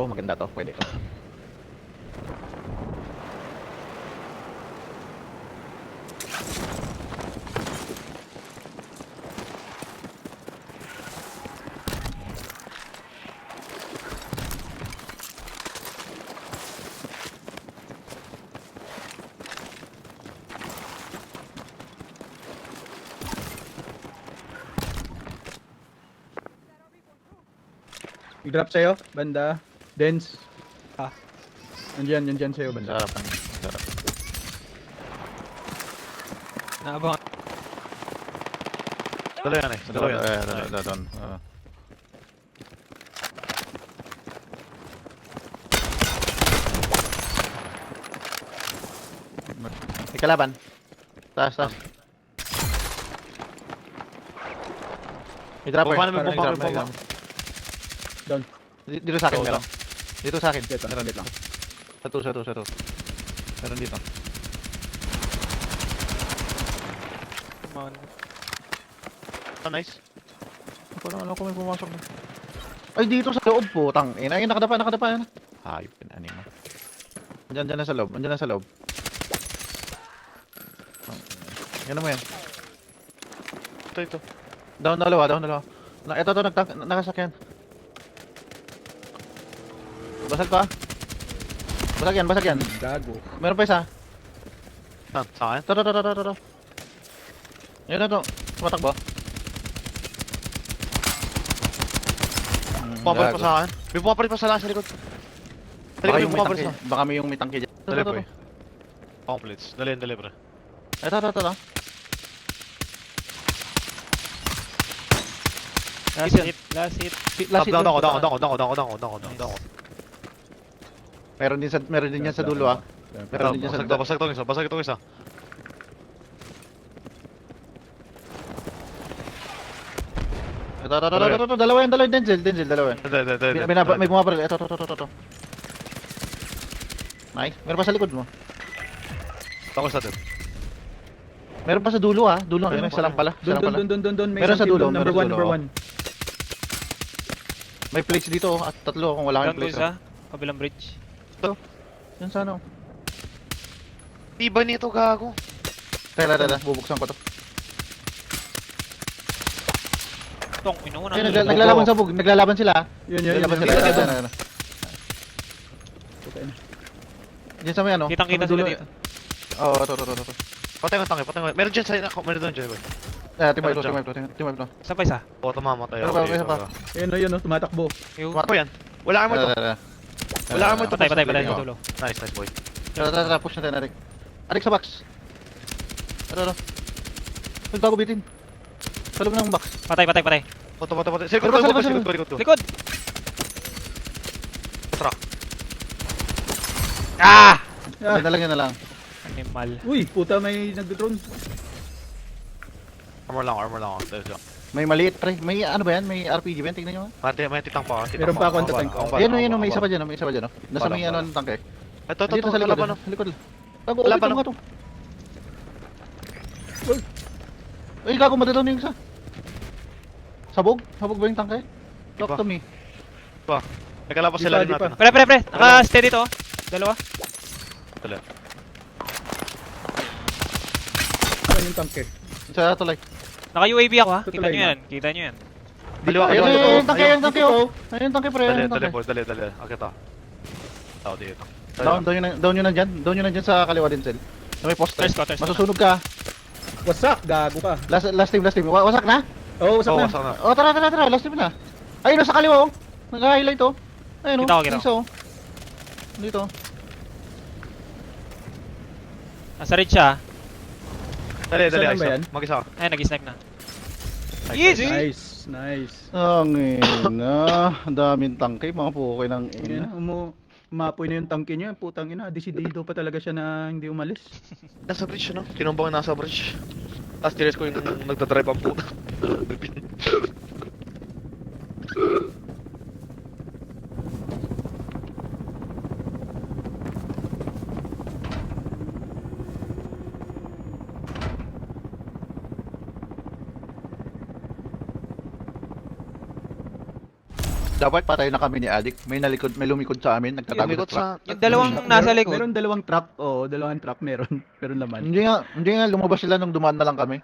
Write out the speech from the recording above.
to, maganda to, pwede to. I-drop sa'yo, banda. Dens. Ah. Nandyan sa'yo, banda. Sarapan. Sarap. Naabang. Dalawa yan eh. Dalawa yan. Doon. May kalaban. Taas. May dropper. Bumaba na, may May bumaba, drop, may may bumaba. drop. Down. Dito sa akin Oo, meron. Dito sa akin. Dito. Meron dito. Sa to. Meron dito. Oh, nice. Parang ano ko may pumasok na. Ay, dito sa loob po. Tang ina, ay nakadapa. Yan. Hayop yun, anima. Andiyan na sa loob. Yan mo yan. Ito. Down dalawa. Ito nakasakyan. Basag pa. Basag yan. Gago. Meron pa isa. Sa akin? Ito. Yan na to. Tumatakbo. Pumapalit pa sa akin. May pumapalit pa sa lakas sa likod. Sa likod yung pumapalit sa. Baka may yung may tangke dyan. Dali po eh. Complete. Dali pre. Ito. Last hit. Last hit. Down ako. Meron din yan sa dulo ah. Meron din yan sa dulo. Basag itong isa. Ito. Dalawa yan. Denzel. Dalawa yan. May bumabaril. Ito. Nice. Meron pa sa likod mo. Ako sa din. Meron pa sa dulo ah. Dulo. Isa lang pala. Doon. May Meron sa isang team dulo, doon, number meron sa 1, number dulo. 1. May plates dito at tatlo kung wala Down kang ko plates. isa. Kabilang bridge. Yan sa ano. Iba nito gago. Tara. Bubuksan ko to. Tong, inuuna. Ayun, naglalaban sa bug. Naglalaban sila ah. Yun. Naglalaban sila. Ayun. Okay na. Diyan sa may ano. Kitang-kita sa may sila dulo. dito. Oo, ito. Patay mo. Meron dyan sa... Meron doon dyan. Team wipe to. Saan pa isa? Oo, tumamatay Meron ako pa, meron dito. pa. Ayun, tumatakbo. Yung... Ako yan. Wala armor to. Wala armor to. Patay sa dulo. Nice boy. Tara, push natin, Arik. Arik sa box. Tara. Bago bitin. Sa loob ng box. Patay. Patay. Sa likod ko. Likod! Truck. Ah! Yan na lang. Animal. Uy, puta, may nag-drone. Armor lang ako. May maliit pre. May ano ba yan? May RPG ba yan? Tignan nyo. May titang pa. Meron pa akong tank. Yan, may isa pa dyan. Nasa may ano ng tangke. Ito, Dito sa likod. laban, Sa likod. Laban, Nga to. Ay, gago madalaw na yung isa. Sabog ba yung tangke? Talk to me. May kalapas sila rin natin. Pre. Naka-stay dito. Dalawa. Saan yung tanke? Sa tulay. Naka-UAV ako ha. Kita Tutulay nyo na. yan. Kita nyo yan. Daliwa. Ayun, yung tangke, yung tangke. Ayun yung tangke pre. Dali, Ayun yung tangke. boy. Dali. Akita. Tao dito. Down yun nandyan sa kaliwa din, Sel. Sa may poste. Thirst ko. Masusunog ka. Wasak, gago ka. Last team. Wasak na? Oo, wasak na. Wasak na. Oh, tara. Last team na. Ayun, sa kaliwa, oh. Nag-highlight, oh. Ayun, Kita ko. Isa, oh. Dito. Nasa ridge siya. Dali. Saan ba yan? Mag-isa ka. Ay, nag-snipe na. Easy! Nice. Ang ina. Ang daming tangke, mga pukay ng ina. Umapoy na yung tangke niya. Putang ina, desidido pa talaga siya na hindi umalis. Nasa bridge, no? Kinumbang nasa bridge. Tapos tiris ko yung nagdadrive ang puta. Dapat patay na kami ni Adik. May lumikod sa amin, nagtatago Lumikot sa truck. sa... Yung dalawang nasa likod. Meron dalawang truck. Oo, dalawang truck meron. Meron laman. Hindi nga lumabas sila nung dumaan na lang kami.